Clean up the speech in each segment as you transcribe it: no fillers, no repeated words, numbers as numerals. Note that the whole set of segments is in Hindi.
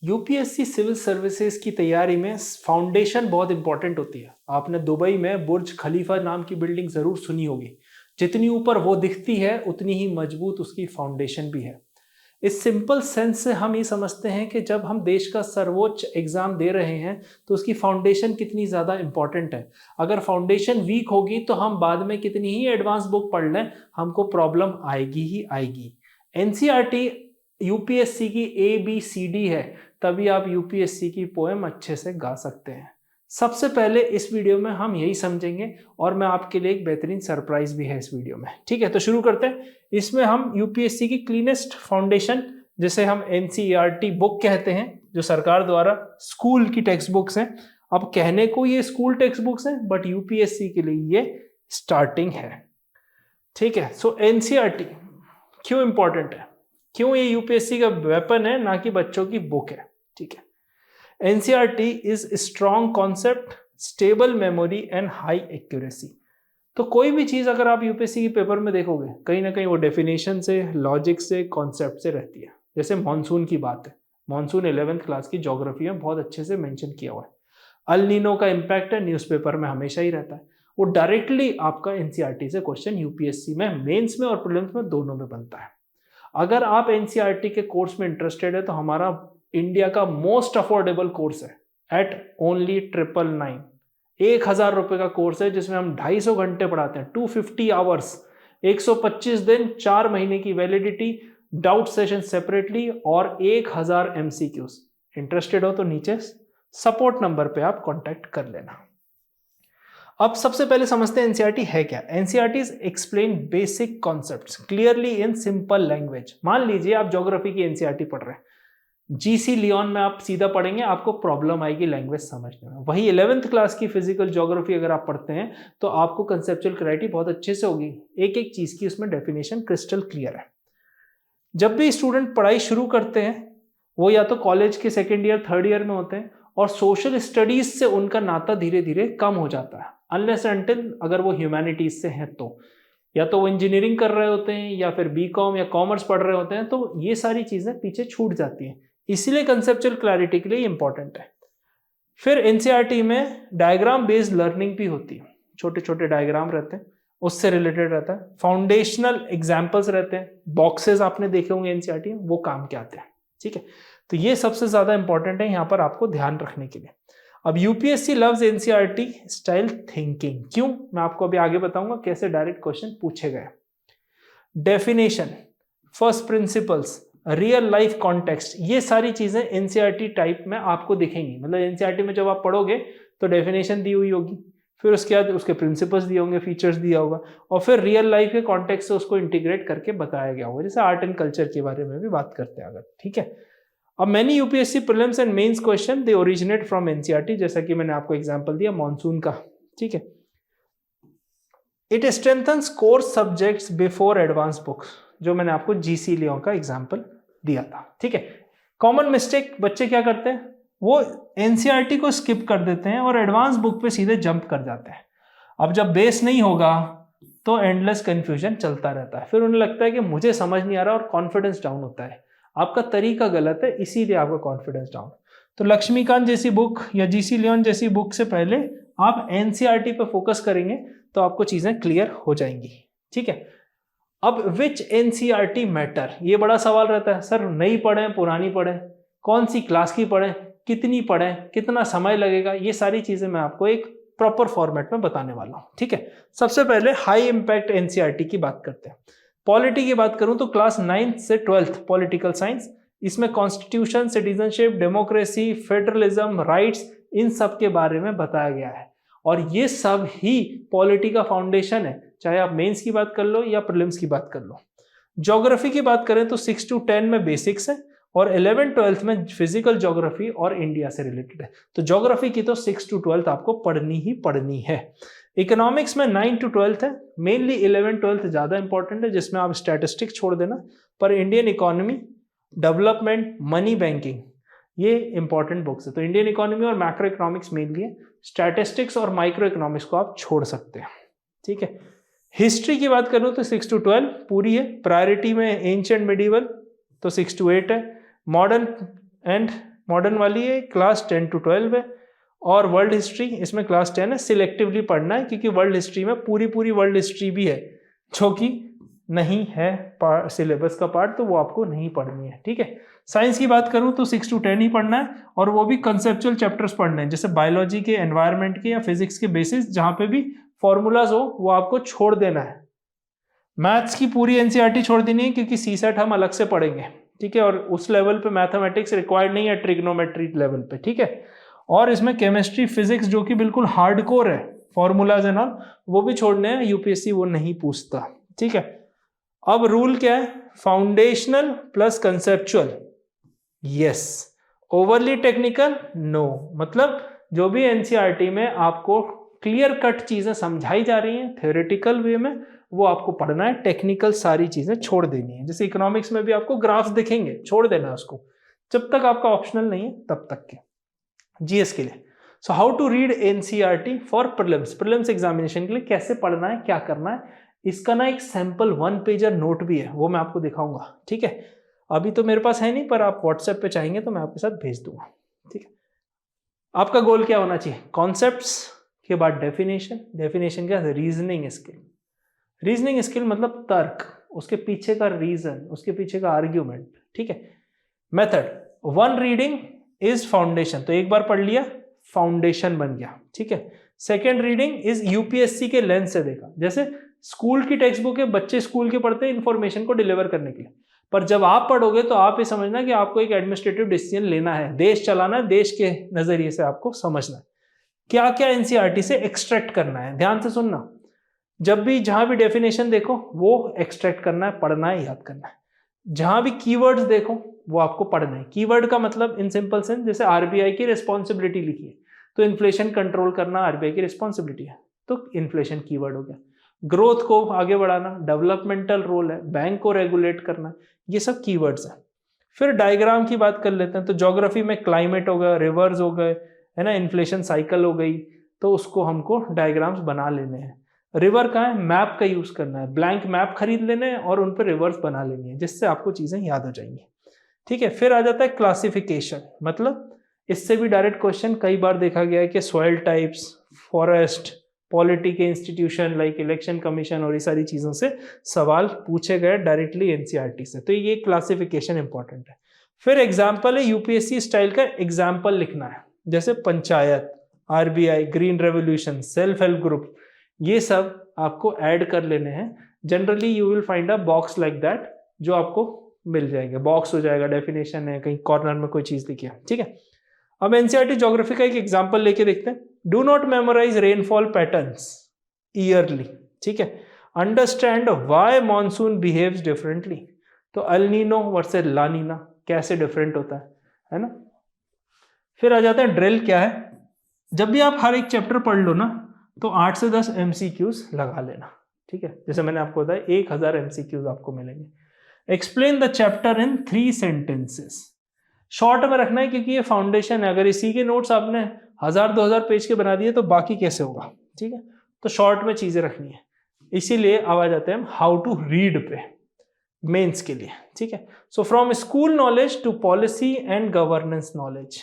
यूपीएससी सिविल सर्विसेज की तैयारी में फाउंडेशन बहुत इंपॉर्टेंट होती है। आपने दुबई में बुर्ज खलीफा नाम की बिल्डिंग जरूर सुनी होगी। जितनी ऊपर वो दिखती है उतनी ही मजबूत उसकी फाउंडेशन भी है। इस सिंपल सेंस से हम ये समझते हैं कि जब हम देश का सर्वोच्च एग्जाम दे रहे हैं तो उसकी फाउंडेशन कितनी ज़्यादा इंपॉर्टेंट है। अगर फाउंडेशन वीक होगी तो हम बाद में कितनी ही एडवांस बुक पढ़ लें, हमको प्रॉब्लम आएगी ही आएगी। एनसीईआरटी यूपीएससी की ABCD है, तभी आप यूपीएससी की पोएम अच्छे से गा सकते हैं। सबसे पहले इस वीडियो में हम यही समझेंगे और मैं आपके लिए एक बेहतरीन सरप्राइज भी है इस वीडियो में। ठीक है, तो शुरू करते हैं। इसमें हम यूपीएससी की क्लीनेस्ट फाउंडेशन, जिसे हम एनसीईआरटी बुक कहते हैं, जो सरकार द्वारा स्कूल की टेक्स्ट बुक्स हैं। अब कहने को ये स्कूल टेक्स्ट बुक्स हैं, बट यूपीएससी के लिए ये स्टार्टिंग है। ठीक है, सो एनसीईआरटी क्यों इंपॉर्टेंट है, क्यों ये यूपीएससी का वेपन है ना कि बच्चों की बुक है। ठीक है, NCERT is strong concept, stable memory and high accuracy. तो कोई भी चीज अगर आप यूपीएससी के पेपर में देखोगे, कहीं ना कहीं वो डेफिनेशन से, लॉजिक से, कॉन्सेप्ट से रहती है। जैसे मॉनसून की बात है, मॉनसून 11th क्लास की ज्योग्राफी में बहुत अच्छे से मेंशन किया हुआ है। अल नीनो का इम्पैक्ट है, न्यूज़पेपर में हमेशा ही रहता है। वो डायरेक्टली आपका एनसीईआरटी से क्वेश्चन यूपीएससी में मेंस में और प्रीलिम्स में दोनों में बनता है। अगर आप एनसीईआरटी के कोर्स में इंटरेस्टेड है तो हमारा इंडिया का मोस्ट अफोर्डेबल कोर्स है एट ओनली 999। 1000 रुपए का कोर्स है जिसमें हम 250 घंटे पढ़ाते हैं, 250 आवर्स, 125 दिन, 4 महीने की वैलिडिटी, डाउट सेशन सेपरेटली और 1000 MCQs। इंटरेस्टेड हो तो नीचे सपोर्ट नंबर पे आप कांटेक्ट कर लेना। अब सबसे पहले समझते हैं एनसीईआरटी है क्या। NCERT is explain basic concepts clearly in simple language. मान लीजिए आप ज्योग्राफी की एनसीईआरटी पढ़ रहे हैं, जीसी लियोन में आप सीधा पढ़ेंगे, आपको प्रॉब्लम आएगी लैंग्वेज समझने में। वही 11th क्लास की फिजिकल ज्योग्राफी अगर आप पढ़ते हैं तो आपको कंसेप्चुअल क्लैरिटी बहुत अच्छे से होगी, एक एक चीज की उसमें डेफिनेशन क्रिस्टल क्लियर है। जब भी स्टूडेंट पढ़ाई शुरू करते हैं, वो या तो कॉलेज के 2nd ईयर 3rd ईयर में होते हैं और सोशल स्टडीज से उनका नाता धीरे धीरे कम हो जाता है, अनलेस अनटिल अगर वो ह्यूमैनिटीज से हैं तो, या तो वो इंजीनियरिंग कर रहे होते हैं या फिर बीकॉम या कॉमर्स पढ़ रहे होते हैं, तो ये सारी चीजें पीछे छूट जाती हैं। इसीलिए कंसेप्चुअल क्लैरिटी के लिए इंपॉर्टेंट है। फिर एनसीईआरटी में डायग्राम बेस्ड लर्निंग भी होती है, छोटे छोटे डायग्राम रहते हैं, उससे रिलेटेड रहता है। फाउंडेशनल एग्जाम्पल्स रहते हैं, बॉक्सेस आपने देखे होंगे एनसीईआरटी में, वो काम के आते हैं। ठीक है, तो ये सबसे ज्यादा इंपॉर्टेंट है यहाँ पर आपको ध्यान रखने के लिए। अब UPSC loves NCERT style thinking. क्यों, मैं आपको अभी आगे बताऊंगा कैसे डायरेक्ट क्वेश्चन पूछे गए। Definition, first principles, real life context, ये सारी चीजें एनसीईआरटी टाइप में आपको दिखेंगी। मतलब एनसीईआरटी में जब आप पढ़ोगे तो डेफिनेशन दी हुई होगी, फिर उसके बाद उसके प्रिंसिपल्स दिए होंगे, फीचर्स दिया होगा, और फिर रियल लाइफ के कॉन्टेक्स्ट से उसको इंटीग्रेट करके बताया गया होगा। जैसे आर्ट एंड कल्चर के बारे में भी बात करते हैं अगर। ठीक है, अब many UPSC prelims and mains question they originate from NCERT, जैसा कि मैंने आपको एग्जांपल दिया मॉनसून का। ठीक है, it strengthens core subjects before advance books, जो मैंने आपको जीसी लियोन का एग्जांपल दिया था। ठीक है, कॉमन मिस्टेक बच्चे क्या करते हैं, वो एनसीईआरटी को स्किप कर देते हैं और एडवांस बुक पे सीधे जंप कर जाते हैं। अब जब बेस नहीं होगा तो एंडलेस कंफ्यूजन चलता रहता है, फिर उन्हें लगता है कि मुझे समझ नहीं आ रहा और कॉन्फिडेंस डाउन होता है। आपका तरीका गलत है, इसीलिए आपका कॉन्फिडेंस डाउन। तो लक्ष्मीकांत जैसी बुक या जीसी लियोन जैसी बुक से पहले आप एनसीईआरटी पे फोकस करेंगे तो आपको चीजें क्लियर हो जाएंगी। ठीक है, अब विच एनसीईआरटी मैटर, ये बड़ा सवाल रहता है। सर नई पढ़ें, पुरानी पढ़ें, कौन सी क्लास की पढ़ें, कितनी पढ़ें, कितना समय लगेगा, ये सारी चीजें मैं आपको एक प्रॉपर फॉर्मेट में बताने वाला हूं। ठीक है, सबसे पहले हाई इंपैक्ट एनसीईआरटी की बात करते हैं। पॉलिटी की बात करूं तो क्लास 9th से 12th पॉलिटिकल साइंस, इसमें constitution, citizenship, democracy, federalism, rights, इन सब के बारे में बताया गया है। और ये सब ही पॉलिटी का फाउंडेशन है, चाहे आप मेंस की बात कर लो या प्रीलिम्स की बात कर लो। ज्योग्राफी की बात करें तो 6 to 10 में बेसिक्स है और 11th-12th में फिजिकल ज्योग्राफी और इंडिया से रिलेटेड है। तो ज्योग्राफी की तो 6 to 12 आपको पढ़नी ही पढ़नी है। इकोनॉमिक्स में 9 to 12 है, मेनली 11th-12th ज्यादा इंपॉर्टेंट है, जिसमें आप स्टैटिस्टिक्स छोड़ देना, पर Indian economy, development, money, banking, ये इंपॉर्टेंट बुक्स है। तो इंडियन इकोनॉमी और मैक्रो इकोनॉमिक्स मेनली है, स्टैटिस्टिक्स और माइक्रो इकोनॉमिक्स को आप छोड़ सकते हैं। ठीक है, हिस्ट्री की बात करूं तो 6 to 12 पूरी है। प्रायोरिटी में एंशिएंट मिडिवल तो 6 to 8 है। मॉडर्न एंड मॉडर्न वाली है, क्लास 10 to 12 है, और वर्ल्ड हिस्ट्री इसमें क्लास 10 है। सिलेक्टिवली पढ़ना है क्योंकि वर्ल्ड हिस्ट्री में पूरी वर्ल्ड हिस्ट्री भी है जो कि नहीं है सिलेबस का पार्ट, तो वो आपको नहीं पढ़नी है, ठीक है। साइंस की बात करूं तो 6 to 10 ही पढ़ना है, और वो भी कंसेप्चुअल चैप्टर्स पढ़ने हैं, जैसे बायोलॉजी के, एनवायरनमेंट के या फिजिक्स के बेसिस, जहां पे भी फॉर्मूलाज हो वो आपको छोड़ देना है। मैथ्स की पूरी एनसीईआरटी छोड़ देनी है क्योंकि सीसेट हम अलग से पढ़ेंगे, ठीक है, और उस लेवल पे मैथमेटिक्स रिक्वायर्ड नहीं है, ट्रिग्नोमेट्री लेवल पे, ठीक है। और इसमें केमिस्ट्री, फिजिक्स जो कि बिल्कुल हार्डकोर है, फॉर्मूलाज एंड ऑल, वो भी छोड़ने हैं, यूपीएससी वो नहीं पूछता, ठीक है। अब रूल क्या है, foundational plus conceptual, yes. Overly technical, no. मतलब जो भी एनसीईआरटी में आपको क्लियर कट चीजें समझाई जा रही हैं थ्योरेटिकल वे में, वो आपको पढ़ना है, टेक्निकल सारी चीजें छोड़ देनी है। जैसे इकोनॉमिक्स में भी आपको ग्राफ्स दिखेंगे, छोड़ देना है उसको, जब तक आपका ऑप्शनल नहीं है तब तक के। जीएस के लिए, so how to read NCERT for prelims examination के लिए कैसे पढ़ना है, क्या करना है, इसका ना एक सैंपल 1 पेजर नोट भी है, वो मैं आपको दिखाऊंगा, ठीक है। अभी तो मेरे पास है नहीं, पर आप व्हाट्सएप पे चाहेंगे तो मैं आपके साथ भेज दूंगा, ठीक है। आपका गोल क्या होना चाहिए, कॉन्सेप्ट्स के बाद डेफिनेशन क्या है, रीजनिंग स्किल मतलब तर्क, उसके पीछे का रीजन, उसके पीछे का आर्ग्यूमेंट, ठीक है। मेथड, 1 रीडिंग इज फाउंडेशन, तो एक बार पढ़ लिया, फाउंडेशन बन गया, ठीक है। सेकेंड रीडिंग इज यूपीएससी के लेंस से देखा, जैसे स्कूल की टेक्स्ट बुक है, बच्चे स्कूल के पढ़ते हैं इंफॉर्मेशन को डिलीवर करने के लिए, पर जब आप पढ़ोगे तो आप ये समझना कि आपको एक एडमिनिस्ट्रेटिव डिसीजन लेना है, देश चलाना है, देश के नजरिए से आपको समझना है क्या क्या एनसीईआरटी से एक्सट्रैक्ट करना है। ध्यान से सुनना, जब भी जहां भी डेफिनेशन देखो वो एक्सट्रैक्ट करना है, पढ़ना है, याद करना है। जहां भी कीवर्ड्स देखो वो आपको पढ़ना है। कीवर्ड का मतलब इन सिंपल सेंस, जैसे आरबीआई की रिस्पॉन्सिबिलिटी लिखी है, तो इन्फ्लेशन कंट्रोल करना आरबीआई की रिस्पॉन्सिबिलिटी है, तो इन्फ्लेशन कीवर्ड हो गया। ग्रोथ को आगे बढ़ाना डेवलपमेंटल रोल है, बैंक को रेगुलेट करना, ये सब कीवर्ड्स हैं। फिर डायग्राम की बात कर लेते हैं, तो ज्योग्राफी में क्लाइमेट हो गया, रिवर्स हो गए, है ना, इन्फ्लेशन साइकिल हो गई, तो उसको हमको डायग्राम्स बना लेने हैं। रिवर का है, मैप का यूज करना है, ब्लैंक मैप खरीद लेने हैं और उन पर रिवर्स बना लेनी है, जिससे आपको चीजें याद हो जाएंगी, ठीक है। फिर आ जाता है क्लासिफिकेशन, मतलब इससे भी डायरेक्ट क्वेश्चन कई बार देखा गया है कि सॉइल टाइप्स, फॉरेस्ट, पॉलिटी के इंस्टीट्यूशन लाइक इलेक्शन कमीशन और ये सारी चीजों से सवाल पूछे गए डायरेक्टली एनसीईआरटी से, तो ये क्लासिफिकेशन इंपॉर्टेंट है। फिर एग्जाम्पल है, यूपीएससी स्टाइल का एग्जाम्पल लिखना है, जैसे panchayat, RBI, green revolution, self help group, ये सब आपको ऐड कर लेने हैं। Generally you will find a box like that, जो आपको मिल जाएंगे, बॉक्स हो जाएगा, डेफिनेशन है, कहीं कॉर्नर में कोई चीज लिखी है, ठीक है। अब एनसीईआरटी ज्योग्राफी का एक एग्जांपल लेके देखते हैं। Do not memorize rainfall patterns yearly, ठीक है। Understand why monsoon behaves differently, तो El Nino versus La Nina कैसे डिफरेंट होता है ना। फिर आ जाता है ड्रिल क्या है। जब भी आप हर एक चैप्टर पढ़ लो ना, तो 8 से 10 एमसीक्यूज लगा लेना, ठीक है। जैसे मैंने आपको बताया 1000 एमसीक्यूज आपको मिलेंगे। Explain the chapter in 3 sentences, short में रखना है क्योंकि ये फाउंडेशन है, अगर इसी के नोट्स आपने 1000-2000 पेज के बना दिए तो बाकी कैसे होगा, ठीक है। तो शॉर्ट में चीजें रखनी है, इसीलिए अब आ जाते हैं हम हाउ टू रीड पे मेंस के लिए, ठीक है। So from school knowledge to policy and governance knowledge.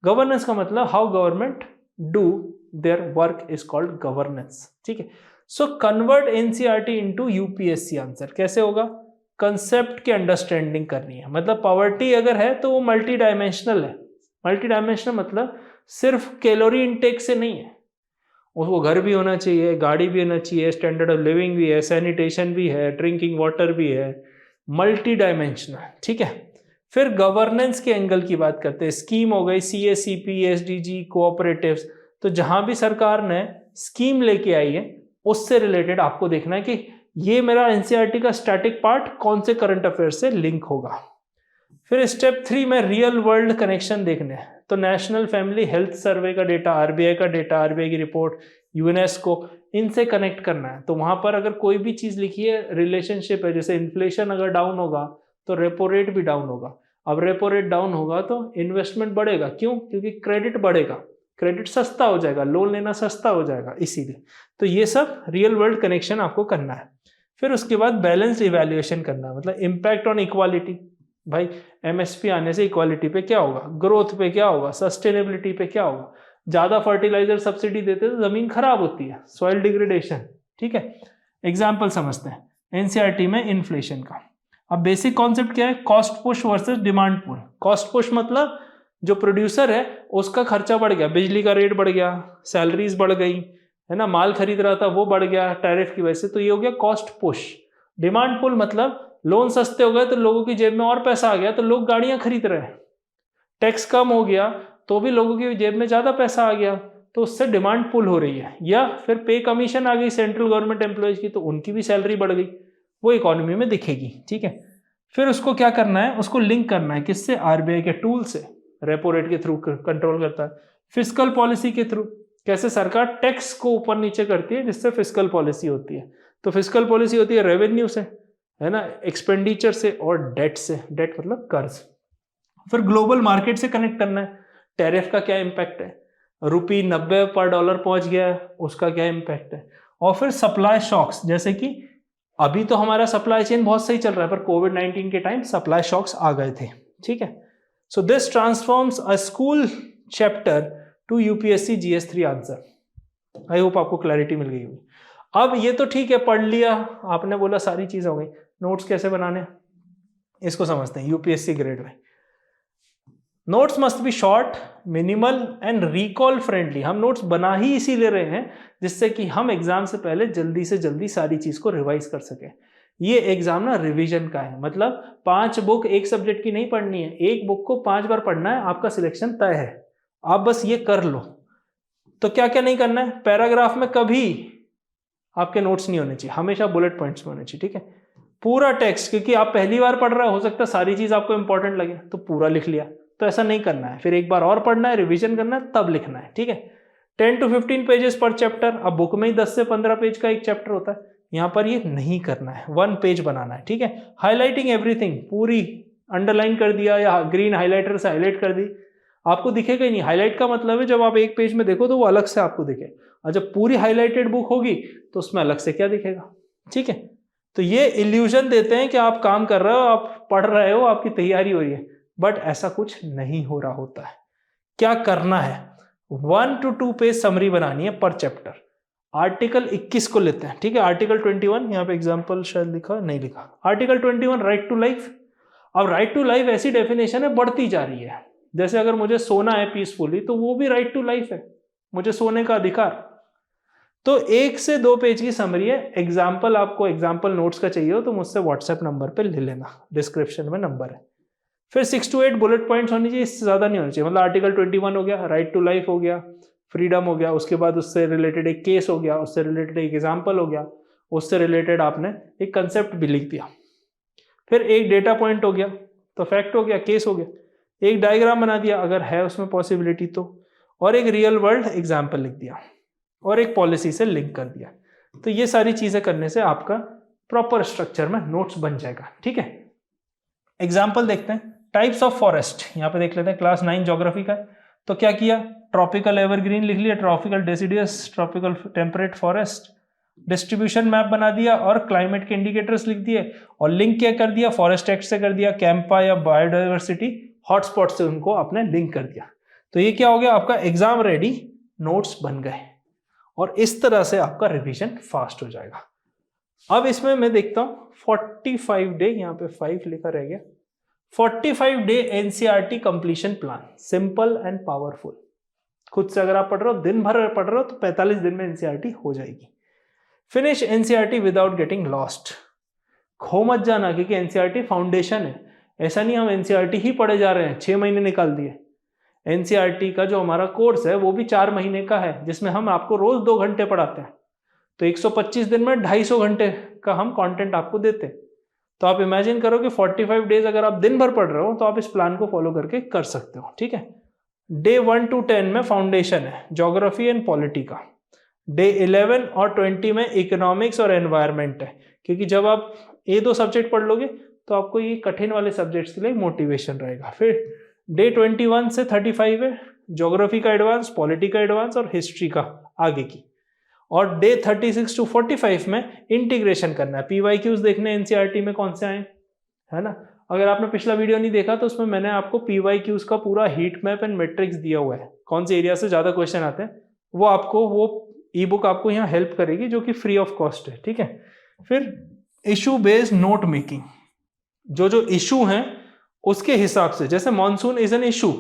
Governance का मतलब how government do their work is called governance, ठीक है। So convert NCERT into UPSC answer कैसे होगा, कंसेप्ट की अंडरस्टैंडिंग करनी है। मतलब पॉवर्टी अगर है तो वो मल्टी डायमेंशनल है। मल्टी डायमेंशनल मतलब सिर्फ कैलोरी इनटेक से नहीं है, उसको घर भी होना चाहिए, गाड़ी भी होना चाहिए, स्टैंडर्ड ऑफ लिविंग भी है, सैनिटेशन भी है, ड्रिंकिंग वाटर भी है, मल्टी डायमेंशनल, ठीक है। फिर गवर्नेंस के एंगल की बात करते हैं, स्कीम हो गई, सीएसीपी, एसडीजी, कोऑपरेटिव्स, तो जहां भी सरकार ने स्कीम लेके आई है उससे रिलेटेड आपको देखना है कि ये मेरा एनसीईआरटी का स्टैटिक पार्ट कौन से करंट अफेयर से लिंक होगा। फिर स्टेप 3 में रियल वर्ल्ड कनेक्शन देखने हैं, तो नेशनल फैमिली हेल्थ सर्वे का डेटा, आरबीआई का डेटा, आरबीआई की रिपोर्ट, यूनेस्को, इनसे कनेक्ट करना है। तो वहां पर अगर कोई भी चीज लिखी है, रिलेशनशिप है, जैसे इन्फ्लेशन अगर डाउन होगा तो रेपो रेट भी डाउन होगा। अब रेपो रेट डाउन होगा तो इन्वेस्टमेंट बढ़ेगा, क्यों, क्योंकि क्रेडिट बढ़ेगा, क्रेडिट सस्ता हो जाएगा, लोन लेना सस्ता हो जाएगा, इसीलिए। तो ये सब रियल वर्ल्ड कनेक्शन आपको करना है। फिर उसके बाद बैलेंस इवैल्यूएशन करना है, मतलब इम्पैक्ट ऑन इक्वालिटी, भाई एमएसपी आने से इक्वालिटी पे क्या होगा, ग्रोथ पे क्या होगा, सस्टेनेबिलिटी पे क्या होगा। ज्यादा फर्टिलाइजर सब्सिडी देते तो जमीन खराब होती है, सॉइल डिग्रेडेशन। ठीक है, एग्जाम्पल समझते हैं एनसीईआरटी में इन्फ्लेशन का। अब बेसिक कॉन्सेप्ट क्या है, cost push versus demand pull. Cost push मतलब जो प्रोड्यूसर है उसका खर्चा बढ़ गया, बिजली का रेट बढ़ गया, सैलरीज बढ़ गई, है ना, माल खरीद रहा था वो बढ़ गया टैरिफ की वजह से, तो ये हो गया कॉस्ट पुश। डिमांड पुल मतलब लोन सस्ते हो गए तो लोगों की जेब में और पैसा आ गया तो लोग गाड़ियां खरीद रहे हैं। टैक्स कम हो गया तो भी लोगों की जेब में ज्यादा पैसा आ गया, तो उससे डिमांड पुल हो रही है। या फिर पे कमीशन आ गई सेंट्रल गवर्नमेंट एम्प्लॉयज की, तो उनकी भी सैलरी बढ़ गई, वो इकोनॉमी में दिखेगी। ठीक है, फिर उसको क्या करना है, उसको लिंक करना है किससे, आरबीआई के टूल से, रेपो रेट के थ्रू कंट्रोल करता है। फिस्कल पॉलिसी के थ्रू, कैसे सरकार टैक्स को ऊपर नीचे करती है जिससे फिस्कल पॉलिसी होती है। तो फिस्कल पॉलिसी होती है रेवेन्यू से, है ना, एक्सपेंडिचर से और डेट से, डेट मतलब कर्ज। फिर ग्लोबल मार्केट से कनेक्ट करना है, टैरिफ का क्या इंपैक्ट है, रुपी 90 पर डॉलर पहुंच गया है उसका क्या इंपैक्ट है। और फिर सप्लाई शॉक्स, जैसे कि अभी तो हमारा सप्लाई चेन बहुत सही चल रहा है पर कोविड-19 के टाइम सप्लाई शॉक्स आ गए थे। ठीक है, so this transforms a school chapter two UPSC GS 3 answer. I hope आपको क्लैरिटी मिल गई होगी। अब ये तो ठीक है, पढ़ लिया आपने, बोला सारी चीज हो गई, नोट्स कैसे बनाने इसको समझते हैं यूपीएससी ग्रेड में। Notes must be short, minimal and recall friendly. हम नोट्स बना ही इसीलिए रहे हैं जिससे कि हम एग्जाम से पहले जल्दी से जल्दी सारी चीज को रिवाइज कर सके। ये एग्जाम ना रिवीजन का है, मतलब 5 बुक एक सब्जेक्ट की नहीं पढ़नी है, एक बुक को 5 बार पढ़ना है, आपका सिलेक्शन तय है। आप बस ये कर लो। तो क्या क्या नहीं करना है, पैराग्राफ में कभी आपके नोट्स नहीं होने चाहिए, हमेशा बुलेट पॉइंट्स में होने चाहिए। ठीक है, पूरा टेक्स्ट, क्योंकि आप पहली बार पढ़ रहे हो सकता है सारी चीज आपको इंपॉर्टेंट लगे तो पूरा लिख लिया, तो ऐसा नहीं करना है, फिर एक बार और पढ़ना है, रिवीजन करना है, तब लिखना है। ठीक है, 10 to 15 पेजेस पर चैप्टर। अब बुक में ही 10 से 15 पेज का एक चैप्टर होता है, यहाँ पर ये नहीं करना है, 1 पेज बनाना है। ठीक है, हाईलाइटिंग एवरीथिंग, पूरी अंडरलाइन कर दिया या ग्रीन हाईलाइटर से हाईलाइट कर दी, आपको दिखेगा ही नहीं। हाईलाइट का मतलब है जब आप एक पेज में देखो तो वो अलग से आपको दिखे, और जब पूरी हाईलाइटेड बुक होगी तो उसमें अलग से क्या दिखेगा। ठीक है, तो ये इल्यूजन देते हैं कि आप काम कर रहे हो, आप पढ़ रहे हो, आपकी तैयारी हो रही है, बट ऐसा कुछ नहीं हो रहा होता है। क्या करना है, 1 to 2 पेज समरी बनानी है पर चैप्टर। आर्टिकल 21 को लेते हैं। ठीक है, आर्टिकल 21, यहाँ पे एग्जाम्पल शायद लिखा नहीं लिखा, आर्टिकल 21 राइट टू लाइफ। अब राइट टू लाइफ ऐसी डेफिनेशन है बढ़ती जा रही है, जैसे अगर मुझे सोना है पीसफुली तो वो भी राइट टू लाइफ है, मुझे सोने का अधिकार। तो 1 से 2 पेज की समरी है। एग्जाम्पल, आपको एग्जाम्पल नोट्स का चाहिए हो तो मुझसे व्हाट्सएप नंबर पे ले लेना, डिस्क्रिप्शन में नंबर है। फिर 6 to 8 बुलेट पॉइंट्स होनी चाहिए, इससे ज्यादा नहीं होनी चाहिए। मतलब आर्टिकल 21 हो गया, राइट टू लाइफ हो गया, फ्रीडम हो गया, उसके बाद उससे रिलेटेड एक केस हो गया, उससे रिलेटेड एक एग्जाम्पल हो गया, उससे रिलेटेड आपने एक कंसेप्ट भी लिख दिया, फिर एक डेटा पॉइंट हो गया, तो फैक्ट हो गया, केस हो गया, एक डायग्राम बना दिया अगर है उसमें पॉसिबिलिटी तो, और एक रियल वर्ल्ड एग्जाम्पल लिख दिया, और एक पॉलिसी से लिंक कर दिया। तो ये सारी चीजें करने से आपका प्रॉपर स्ट्रक्चर में नोट्स बन जाएगा। ठीक है, एग्जाम्पल देखते हैं। टाइप्स ऑफ फॉरेस्ट, यहाँ पे देख लेते हैं, क्लास 9 ज्योग्राफी का। तो क्या किया, ट्रॉपिकल एवरग्रीन लिख लिया, tropical deciduous, tropical temperate forest, distribution map बना दिया और क्लाइमेट के इंडिकेटर्स लिख दिए, और लिंक क्या कर दिया, फॉरेस्ट एक्ट से कर दिया, कैंपा या बायोडाइवर्सिटी हॉटस्पॉट से उनको आपने लिंक कर दिया। तो ये क्या हो गया, आपका एग्जाम रेडी नोट्स बन गए, और इस तरह से आपका रिवीजन फास्ट हो जाएगा। अब इसमें मैं देखता हूं 45 डे, यहाँ पे 5 लिखा रह गया, 45 day NCERT completion plan, simple and powerful. खुद से अगर आप पढ़ रहे हो, दिन भर पढ़ रहे हो, तो 45 दिन में एनसीईआरटी हो जाएगी। Finish NCERT without getting lost, खो मत जाना, क्योंकि एनसीईआरटी फाउंडेशन है। ऐसा नहीं हम एनसीईआरटी ही पढ़े जा रहे हैं, 6 महीने निकाल दिए। एनसीईआरटी का जो हमारा कोर्स है वो भी 4 महीने का है, जिसमें हम आपको रोज 2 घंटे पढ़ाते हैं, तो 125 दिन में 250 घंटे का हम कंटेंट आपको देते हैं। तो आप इमेजिन करो कि 45 डेज अगर आप दिन भर पढ़ रहे हो तो आप इस प्लान को फॉलो करके कर सकते हो। ठीक है, डे 1 to 10 में फाउंडेशन है, ज्योग्राफी एंड पॉलिटी का। डे 11 और 20 में इकोनॉमिक्स और एनवायरनमेंट है, क्योंकि जब आप ये 2 सब्जेक्ट पढ़ लोगे तो आपको ये कठिन वाले सब्जेक्ट्स के लिए मोटिवेशन रहेगा। फिर डे 21 से 35 है ज्योग्राफी का एडवांस, पॉलिटी का एडवांस और हिस्ट्री का आगे की। और डे 36 to 45 में इंटीग्रेशन करना है, पीवाईक्यूज देखने एनसीईआरटी में कौन से आए, है ना, अगर आपने पिछला वीडियो नहीं देखा तो उसमें मैंने आपको PYQs का पूरा हीट मैप एंड मैट्रिक्स दिया हुआ है, कौन से एरिया से ज़्यादा क्वेश्चन आते हैं, वो ई बुक आपको यहाँ हेल्प करेगी, जो कि फ्री ऑफ कॉस्ट है, ठीक है। फिर इशू बेस्ड नोट मेकिंग, जो इशू हैं उसके हिसाब से, जैसे मॉनसून इज एन इशू,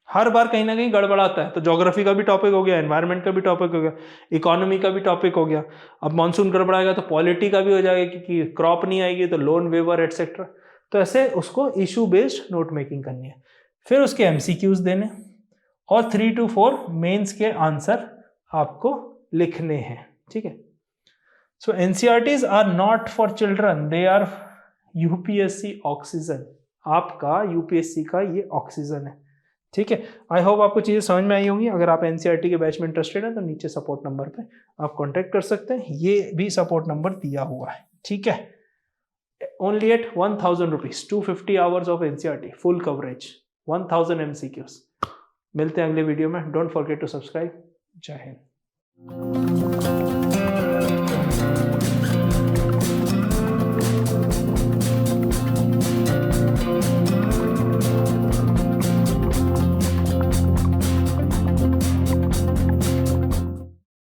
हर बार कहीं ना कहीं गड़बड़ाता है, तो ज्योग्राफी का भी टॉपिक हो गया, एनवायरनमेंट का भी टॉपिक हो गया, इकोनॉमी का भी टॉपिक हो गया। अब मॉनसून गड़बड़ाएगा तो पॉलिटी का भी हो जाएगा, क्योंकि क्रॉप नहीं आएगी तो लोन वेवर एटसेट्रा। तो ऐसे उसको इशू बेस्ड नोट मेकिंग करनी है। फिर उसके MCQs देने और 3 to 4 मेंस के आंसर आपको लिखने हैं, ठीक है। So NCERTs are not for children, they are UPSC oxygen, आपका UPSC का ये ऑक्सीजन है, ठीक है। आई होप आपको चीज़ें समझ में आई होंगी। अगर आप NCERT के बैच में इंटरेस्टेड हैं तो नीचे सपोर्ट नंबर पे आप कांटेक्ट कर सकते हैं, ये भी सपोर्ट नंबर दिया हुआ है, ठीक है। Only at 1000 rupees, 250 hours of NCERT full coverage, 1000 MCQs। मिलते हैं अगले वीडियो में, डोंट फॉरगेट टू सब्सक्राइब। जय हिंद।